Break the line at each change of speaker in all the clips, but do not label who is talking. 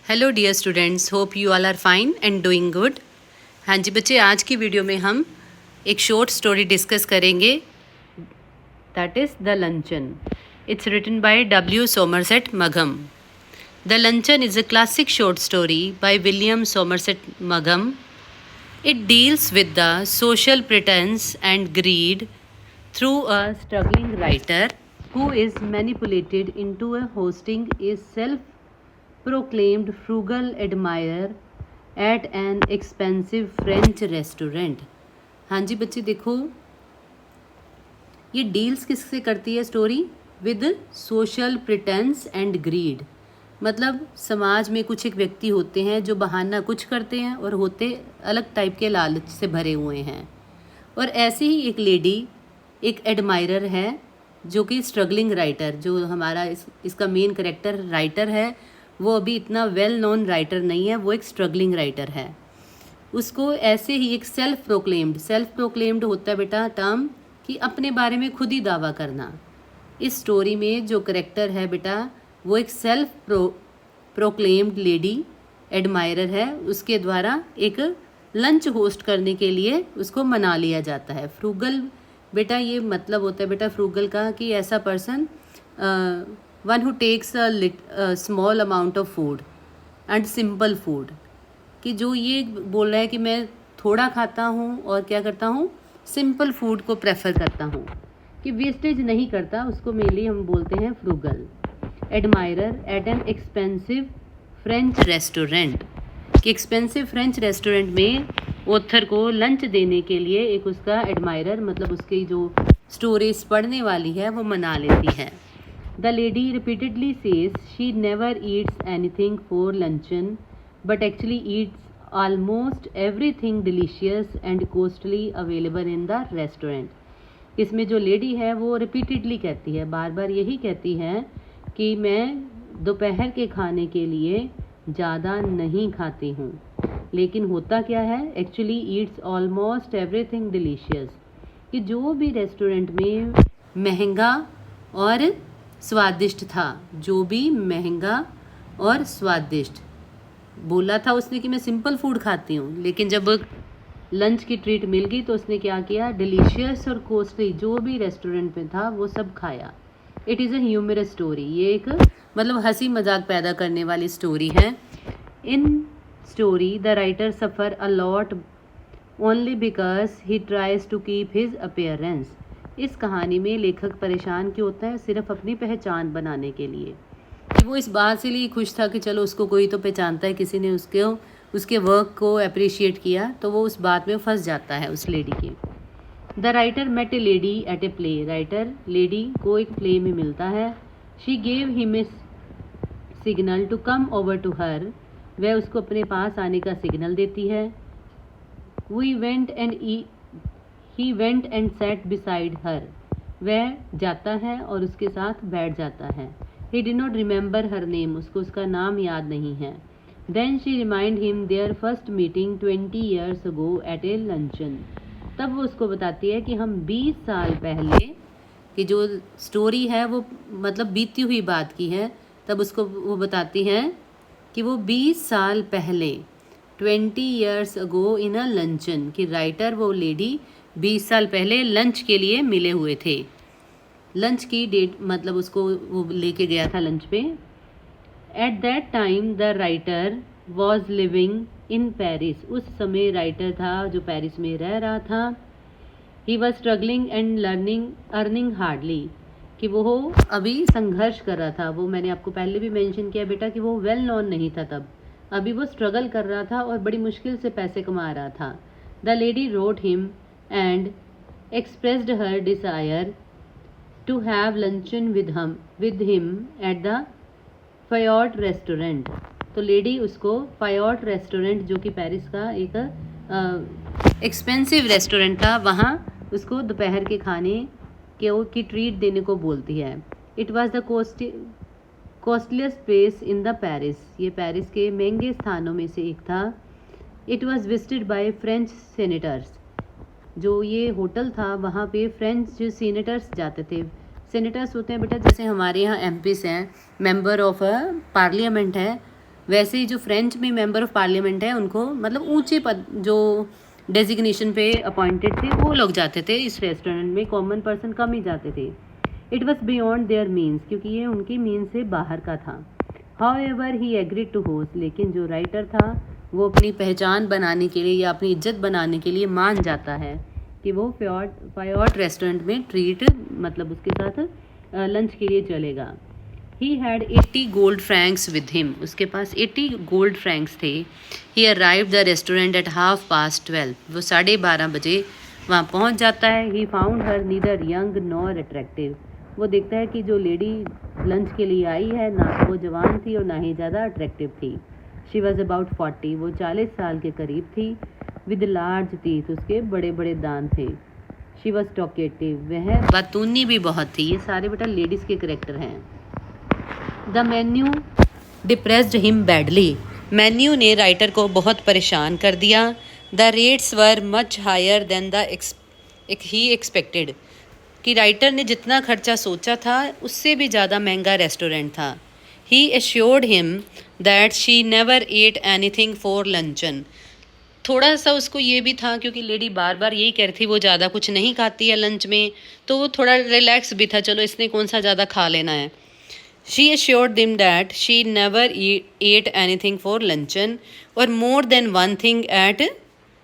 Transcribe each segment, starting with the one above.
Hello dear students, hope you all are fine and doing good. हाँ जी बच्चे, आज की वीडियो में हम एक शॉर्ट स्टोरी डिस्कस करेंगे, that is the luncheon. It's written by W Somerset मघम। The luncheon is a classic short story by William Somerset मघम. It deals with the social pretense and greed through a struggling writer who is manipulated into a hosting a self-proclaimed frugal admirer at an expensive French restaurant. हाँ जी बच्चे देखो, ये deals किससे करती है story? With social pretence and greed. मतलब समाज में कुछ एक व्यक्ति होते हैं जो बहाना कुछ करते हैं और होते अलग टाइप के लालच से भरे हुए हैं। और ऐसी ही एक लेडी, एक एडमायरर है जो कि स्ट्रगलिंग राइटर, जो हमारा इसका मेन करेक्टर राइटर है, वो अभी इतना वेल नोन राइटर नहीं है, वो एक स्ट्रगलिंग राइटर है। उसको ऐसे ही एक सेल्फ प्रोक्लेम्ड होता है बेटा टर्म कि अपने बारे में खुद ही दावा करना। इस स्टोरी में जो करेक्टर है बेटा, वो एक सेल्फ प्रोक्लेम्ड लेडी एडमायरर है। उसके द्वारा एक लंच होस्ट करने के लिए उसको मना लिया जाता है। फ्रूगल बेटा, ये मतलब होता है बेटा फ्रूगल का कि ऐसा person one who takes a small amount of food and simple food, कि जो ये बोल रहा है कि मैं थोड़ा खाता हूँ और क्या करता हूँ, सिंपल फूड को प्रेफर करता हूँ, कि वेस्टेज नहीं करता, उसको मेनली हम बोलते हैं frugal. Admirer at an expensive French restaurant, कि एक्सपेंसिव फ्रेंच रेस्टोरेंट में ऑथर को लंच देने के लिए एक उसका एडमायरर, मतलब उसकी जो स्टोरीज पढ़ने वाली है, वो मना लेती है। The lady repeatedly says she never Yeats anything for luncheon but actually eats almost everything delicious and costly available in the restaurant. इसमें जो लेडी है वो रिपीटेडली कहती है, बार बार यही कहती है कि मैं दोपहर के खाने के लिए ज़्यादा नहीं खाती हूँ, लेकिन होता क्या है, actually Yeats almost everything delicious, कि जो भी रेस्टोरेंट में महंगा और स्वादिष्ट था, जो भी महंगा और स्वादिष्ट बोला था उसने कि मैं सिंपल फूड खाती हूँ, लेकिन जब लंच की ट्रीट मिल गई तो उसने क्या किया, डिलीशियस और कॉस्टली जो भी रेस्टोरेंट में था वो सब खाया। It is a humorous story, ये एक मतलब हंसी मजाक पैदा करने वाली स्टोरी है। In story the writer suffer a lot only because he tries to keep his appearance. इस कहानी में लेखक परेशान क्यों होता है? सिर्फ अपनी पहचान बनाने के लिए, कि वो इस बात से लिए खुश था कि चलो उसको कोई तो पहचानता है, किसी ने उसके वर्क को अप्रिशिएट किया, तो वो उस बात में फंस जाता है उस लेडी के। The writer met a lady at a play, writer lady को एक प्ले में मिलता है। She gave him a signal to come over to her, वह उसको अपने पास आने का सिग्नल देती है। He went and sat beside her, वह जाता है और उसके साथ बैठ जाता है। He did not remember her name, उसको उसका नाम याद नहीं है। Then she reminded him their first meeting 20 years ago at a luncheon. तब वो उसको बताती है कि हम 20 साल पहले, कि जो स्टोरी है वो मतलब बीती हुई बात की है, तब उसको वो बताती है कि वो 20 साल पहले 20 years ago in a luncheon, कि राइटर वो लेडी 20 साल पहले लंच के लिए मिले हुए थे। लंच की डेट मतलब उसको वो लेके गया था लंच पे। At that time the writer was living in Paris, उस समय राइटर था जो पेरिस में रह रहा था। He was struggling and earning hardly, कि वो अभी संघर्ष कर रहा था। वो मैंने आपको पहले भी मेंशन किया बेटा कि वो वेल नोन नहीं था तब, अभी वो स्ट्रगल कर रहा था और बड़ी मुश्किल से पैसे कमा रहा था। The lady wrote him and expressed her desire to have luncheon with him at the Fayot restaurant. तो लेडी उसको फायोट रेस्टोरेंट, जो कि पेरिस का एक एक्सपेंसिव रेस्टोरेंट था, वहाँ उसको दोपहर के खाने की ट्रीट देने को बोलती है। It was the costliest place in the Paris, ये पेरिस के महंगे स्थानों में से एक था। It was visited by French senators, जो ये होटल था वहाँ पे फ्रेंच सीनेटर्स जाते थे। सेनेटर्स होते हैं बेटा जैसे हमारे यहाँ एमपीस हैं, मेंबर ऑफ पार्लियामेंट है, वैसे ही जो फ्रेंच में मेंबर ऑफ पार्लियामेंट है उनको मतलब ऊंचे पद जो डेजिग्नेशन पे अपॉइंटेड थे वो लोग जाते थे इस रेस्टोरेंट में, कॉमन पर्सन कम ही जाते थे। It was beyond their means, क्योंकि ये उनकी मीन्स से बाहर का था। However he agreed to host, लेकिन जो राइटर था वो अपनी पहचान बनाने के लिए या अपनी इज्जत बनाने के लिए मान जाता है कि वो फायोट रेस्टोरेंट में ट्रीट मतलब उसके साथ लंच के लिए चलेगा। He had 80 gold Franks with him, उसके पास 80 गोल्ड फ्रैंक्स थे। He arrive the restaurant eight 12:30, वो 12:30 बजे वहाँ पहुँच जाता है। He found her neither young nor attractive, वो देखता है कि जो लेडी लंच के लिए आई है ना तो वो जवान थी और ना ही ज़्यादा अट्रैक्टिव थी। शी वॉज अबाउट 40, वो 40 साल के करीब थी। विद लार्ज टीथ, उसके बड़े बड़े दांत थे। शी वॉज टॉकेटिव, वह बातूनी भी बहुत थी। ये सारे बेटा लेडीज़ के करेक्टर हैं। The menu depressed him badly, menu ने राइटर को बहुत परेशान कर दिया। The rates were much higher than the he expected, कि राइटर ने जितना खर्चा सोचा था उससे भी ज़्यादा महंगा रेस्टोरेंट था। He assured him that she never ate anything for luncheon, थोड़ा सा उसको ये भी था क्योंकि लेडी बार बार यही कह रही थी वो ज़्यादा कुछ नहीं खाती है लंच में, तो वो थोड़ा रिलैक्स भी था, चलो इसने कौन सा ज़्यादा खा लेना है। She assured them that she never ate anything for luncheon और more than one thing at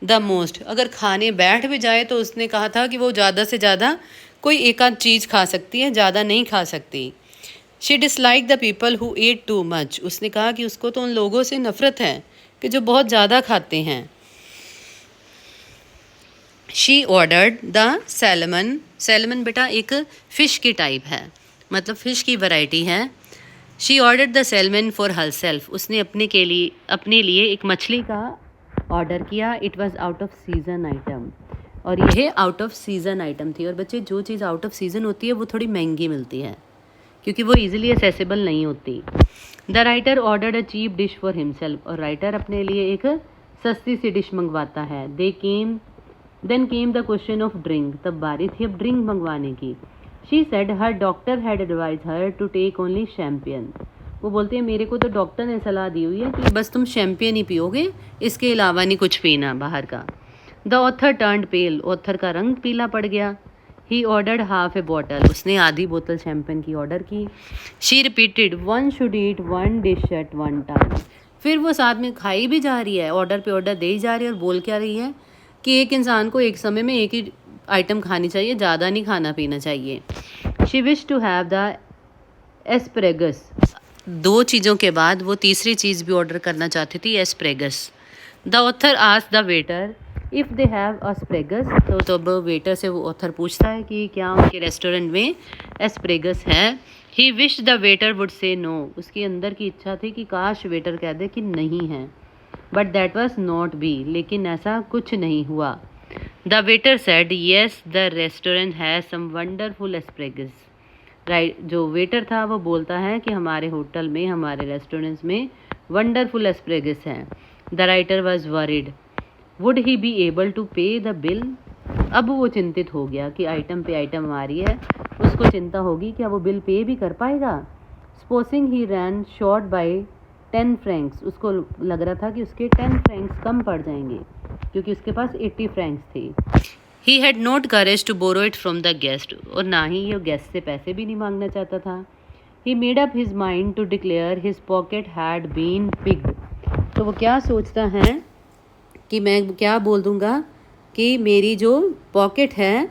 the most, अगर खाने बैठ भी जाए तो उसने कहा था कि वो ज़्यादा से ज़्यादा कोई एक आध चीज़ खा सकती है, ज़्यादा नहीं खा सकती। She dislike the people who ate too much, उसने कहा कि उसको तो उन लोगों से नफ़रत है कि जो बहुत ज़्यादा खाते हैं। She ordered the salmon, salmon बेटा एक फ़िश की टाइप है, मतलब फ़िश की वैरायटी है। She ordered the salmon for herself, उसने अपने लिए एक मछली का ऑर्डर किया। It was out of season item, और यह आउट ऑफ सीज़न आइटम थी। और बच्चे जो चीज़ आउट ऑफ सीज़न होती है वो थोड़ी महंगी मिलती है क्योंकि वो इजीली एक्सेसिबल नहीं होती। The writer ordered a cheap dish for himself, और राइटर अपने लिए एक सस्ती सी डिश मंगवाता है। Then came the question of drink, तब बारी थी अब ड्रिंक मंगवाने की। She said her doctor had advise her to take only champagne, वो बोलती है मेरे को तो डॉक्टर ने सलाह दी हुई है कि बस तुम शैम्पियन ही पियोगे, इसके अलावा नहीं कुछ पीना बाहर का। The author turned pale, author का रंग पीला पड़ गया। He ordered half a bottle, उसने आधी बोतल शैम्पेन की ऑर्डर की। She repeated one should eat one dish at one time, फिर वो साथ में खाई भी जा रही है, ऑर्डर पे ऑर्डर दे ही जा रही है और बोल क्या रही है कि एक इंसान को एक समय में एक ही आइटम खानी चाहिए, ज़्यादा नहीं खाना पीना चाहिए। She wish to have the asparagus, 2 चीज़ों के बाद वो तीसरी चीज़ भी ऑर्डर करना चाहती थी, asparagus. The author asked the waiter if they have asparagus, तो तब वेटर से वो ऑथर पूछता है कि क्या उनके रेस्टोरेंट में एस्प्रेगस है। He wish the waiter would say no, उसके अंदर की इच्छा थी कि काश वेटर कह दे कि नहीं है। But that was not be, लेकिन ऐसा कुछ नहीं हुआ। The waiter said yes the restaurant has some wonderful asparagus, right, जो वेटर था वो बोलता है कि हमारे होटल में, हमारे रेस्टोरेंट्स में वंडरफुल एस्प्रेगस हैं। The writer was worried would he be able to pay the bill, अब वो चिंतित हो गया कि आइटम पे आइटम आ रही है, उसको चिंता होगी क्या वो बिल पे भी कर पाएगा। सपोजिंग ही रैन शॉर्ट बाय 10 फ्रैंक्स, उसको लग रहा था कि उसके 10 फ्रैंक्स कम पड़ जाएंगे क्योंकि उसके पास 80 फ्रैंक्स थे। He had not courage to borrow it from the guest, और ना ही ये गेस्ट से पैसे भी नहीं मांगना चाहता था। He made up his mind to declare his pocket had been picked, तो वो क्या सोचता है कि मैं क्या बोल दूँगा कि मेरी जो पॉकेट है,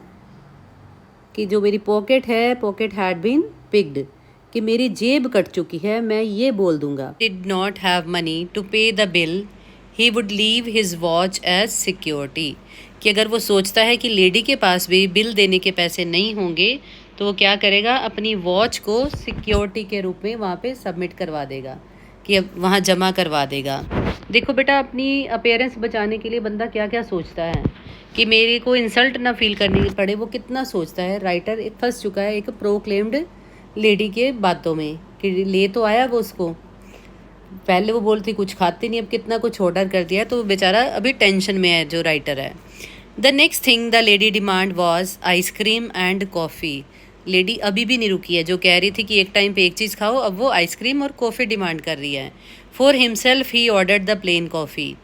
पॉकेट हैड बीन पिग्ड, कि मेरी जेब कट चुकी है, मैं ये बोल दूँगा। Did not have money to pay the bill, he would leave his watch as security, कि अगर वो सोचता है कि लेडी के पास भी बिल देने के पैसे नहीं होंगे तो वो क्या करेगा, अपनी वॉच को सिक्योरिटी के रूप में वहाँ पे सबमिट करवा देगा, कि अब वहाँ जमा करवा देगा। देखो बेटा, अपनी अपीयरेंस बचाने के लिए बंदा क्या क्या सोचता है कि मेरे को इंसल्ट ना फील करनी पड़े, वो कितना सोचता है। राइटर एक फंस चुका है एक प्रोक्लेम्ड लेडी के बातों में कि ले तो आया वो उसको, पहले वो बोलती कुछ खाती नहीं, अब कितना कुछ ऑर्डर कर दिया, तो बेचारा अभी टेंशन में है जो राइटर है। The next thing the lady demand was ice cream and coffee, lady अभी भी नहीं रुकी है, जो कह रही थी कि एक टाइम पे एक चीज़ खाओ, अब वो आइसक्रीम और कॉफ़ी डिमांड कर रही है। For himself he ordered the plain coffee,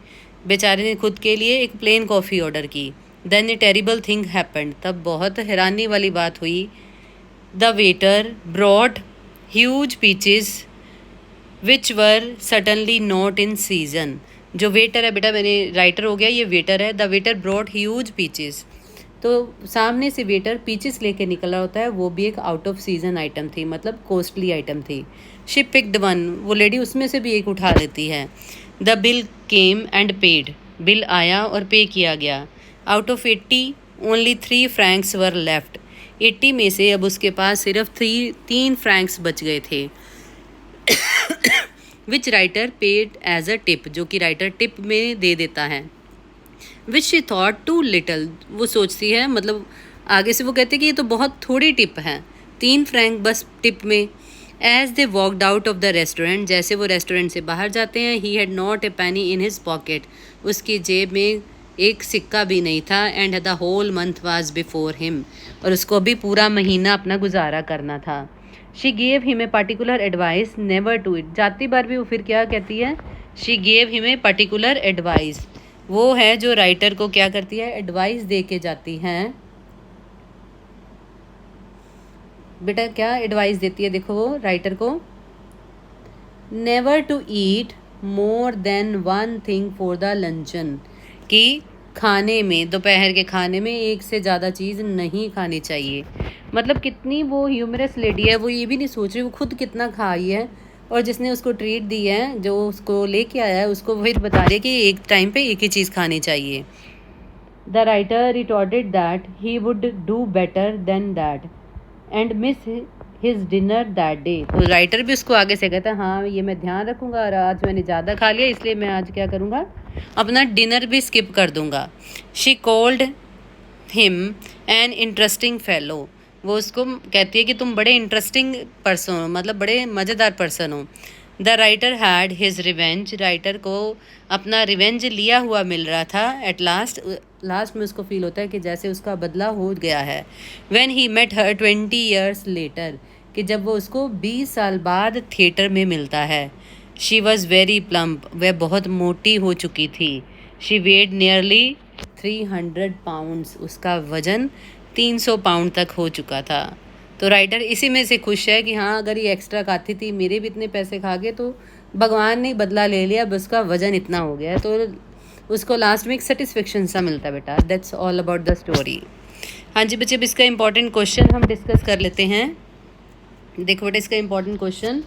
बेचारे ने खुद के लिए एक प्लेन कॉफ़ी ऑर्डर की। Then a terrible thing happened, तब बहुत हैरानी वाली बात हुई। The waiter brought huge peaches which were suddenly not in season. जो वेटर है, बेटा मैंने राइटर हो गया, ये वेटर है। The waiter brought huge peaches, तो सामने से वेटर पीचेस लेके निकला होता है, वो भी एक आउट ऑफ सीजन आइटम थी, मतलब कॉस्टली आइटम थी। शी पिक्ड वन, वो लेडी उसमें से भी एक उठा लेती है। The bill came and paid, bill आया और पे किया गया। Out of 80 only 3 Franks were left, 80 में से अब उसके पास सिर्फ 3 फ्रैंक्स बच गए थे। Which writer paid as a tip, जो कि राइटर टिप में दे देता है। Which she thought too little, वो सोचती है, मतलब आगे से वो कहते हैं कि ये तो बहुत थोड़ी टिप है, 3 फ्रैंक बस टिप में। As they walked out of the restaurant, जैसे वो रेस्टोरेंट से बाहर जाते हैं, ही हैड नॉट ए पैनी इन हिज पॉकेट, उसकी जेब में एक सिक्का भी नहीं था। And the whole month was before him, और उसको अभी पूरा महीना अपना गुजारा करना था। She gave him a particular advice never to eat, जाती बार भी वो फिर क्या कहती है, she gave him a particular advice, वो है जो राइटर को क्या करती है, एडवाइस दे के जाती हैं। बेटा क्या एडवाइस देती है, देखो वो राइटर को, never to eat more than 1 thing for the luncheon, कि खाने में, दोपहर के खाने में एक से ज़्यादा चीज़ नहीं खानी चाहिए। मतलब कितनी वो ह्यूमरस लेडी है, वो ये भी नहीं सोच रही वो खुद कितना खाई है, और जिसने उसको ट्रीट दी है, जो उसको लेके आया है, उसको वही बता रही है कि एक टाइम पे एक ही चीज़ खानी चाहिए। The writer retorted that he would do better than that and miss his dinner that day, तो राइटर भी उसको आगे से कहता है, हाँ ये मैं ध्यान रखूँगा, और आज मैंने ज़्यादा खा लिया इसलिए मैं आज क्या करूँगा, अपना डिनर भी स्किप कर दूँगा। She called him an interesting fellow, वो उसको कहती है कि तुम बड़े इंटरेस्टिंग पर्सन हो, मतलब बड़े मज़ेदार पर्सन हो। The writer had his revenge, writer को अपना रिवेंज लिया हुआ मिल रहा था। एट लास्ट में उसको फील होता है कि जैसे उसका बदला हो गया है। When he met her 20 years later, कि जब वो उसको 20 साल बाद थिएटर में मिलता है। शी वॉज़ वेरी प्लम्प, वह बहुत मोटी हो चुकी थी। शी वेड नियरली 300 पाउंड्स, उसका वजन 300 पाउंड तक हो चुका था। तो राइटर इसी में से खुश है कि हाँ अगर ये एक्स्ट्रा खाती थी, मेरे भी इतने पैसे खा गए, तो भगवान ने बदला ले लिया, अब उसका वजन इतना हो गया है, तो उसको लास्ट में एक सेटिस्फेक्शन सा मिलता है। बेटा that's all about the story. हाँ जी बच्चे, अब इसका इंपॉर्टेंट क्वेश्चन हम डिस्कस कर लेते हैं। देखो बेटा इसका important question,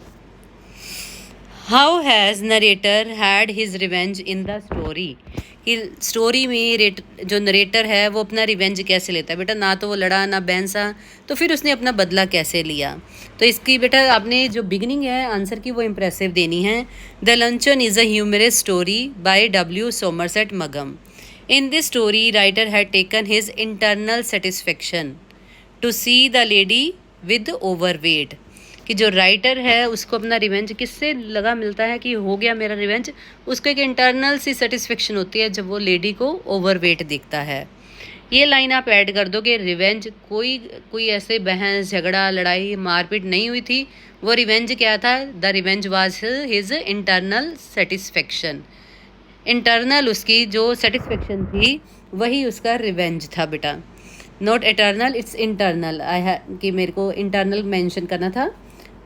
how has narrator had his revenge in the story, कि स्टोरी में जो नरेटर है वो अपना रिवेंज कैसे लेता है। बेटा ना तो वो लड़ा ना बैंसा, तो फिर उसने अपना बदला कैसे लिया। तो इसकी बेटा आपने जो बिगनिंग है आंसर की वो इम्प्रेसिव देनी है। The luncheon is a humorous story by W. Somerset मगम। In this story writer had taken his internal satisfaction to see the lady with overweight, कि जो राइटर है उसको अपना रिवेंज किससे लगा मिलता है कि हो गया मेरा रिवेंज, उसको एक इंटरनल सी सेटिस्फेक्शन होती है जब वो लेडी को ओवरवेट दिखता है। ये लाइन आप ऐड कर दो कि रिवेंज कोई ऐसे बहस झगड़ा लड़ाई मारपीट नहीं हुई थी, वो रिवेंज क्या था, the revenge was his internal satisfaction. Internal उसकी जो सेटिस्फेक्शन थी वही उसका रिवेंज था बेटा, नॉट एटर्नल, इट्स इंटरनल। कि मेरे को इंटरनल मेंशन करना था,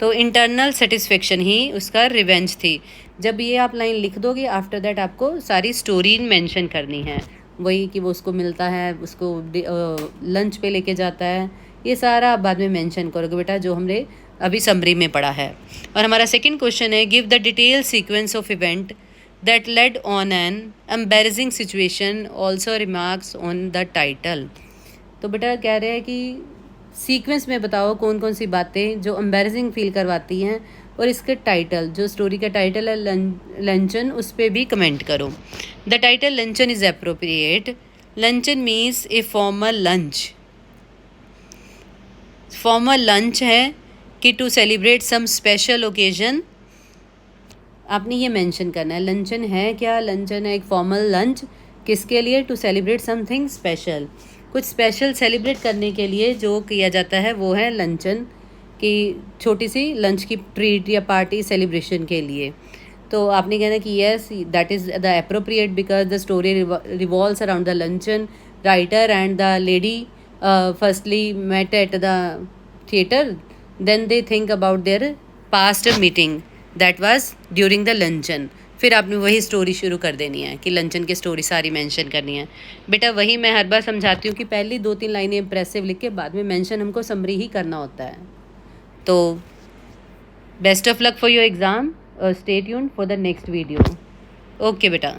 तो इंटरनल सेटिस्फेक्शन ही उसका रिवेंज थी। जब ये आप लाइन लिख दोगे, आफ्टर दैट आपको सारी स्टोरी मेंशन करनी है, वही कि वो उसको मिलता है, उसको लंच पे लेके जाता है, ये सारा आप बाद में मेंशन करोगे बेटा, जो हमने अभी समरी में पढ़ा है। और हमारा सेकंड क्वेश्चन है, give the detail sequence of event that laid on an embarrassing situation, also remarks on the title. तो बेटा कह रहे हैं कि सीक्वेंस में बताओ कौन कौन सी बातें जो एम्बेरसिंग फील करवाती हैं, और इसके टाइटल, जो स्टोरी का टाइटल है लंचन, उस पर भी कमेंट करो। The title luncheon is appropriate. Luncheon means a formal lunch. Formal lunch है कि to celebrate some special occasion, आपने ये मेंशन करना है। लंचन है क्या, लंचन है एक फॉर्मल लंच, किसके लिए, टू सेलिब्रेट समथिंग स्पेशल, कुछ स्पेशल सेलिब्रेट करने के लिए जो किया जाता है वो है लंचन, की छोटी सी लंच की ट्रीट या पार्टी सेलिब्रेशन के लिए। तो आपने कहना कि yes that is the appropriate because the story revolves around the luncheon writer and the lady firstly met at the theatre, then they think about their past meeting that was during the luncheon. फिर आपने वही story शुरू कर देनी है कि luncheon की story सारी मेंशन करनी है। बेटा वही मैं हर बार समझाती हूँ कि पहली 2-3 लाइनें इंप्रेसिव लिख के बाद में मेंशन हमको समरी ही करना होता है। तो best of luck for your exam, stay tuned for the next video. Okay बेटा।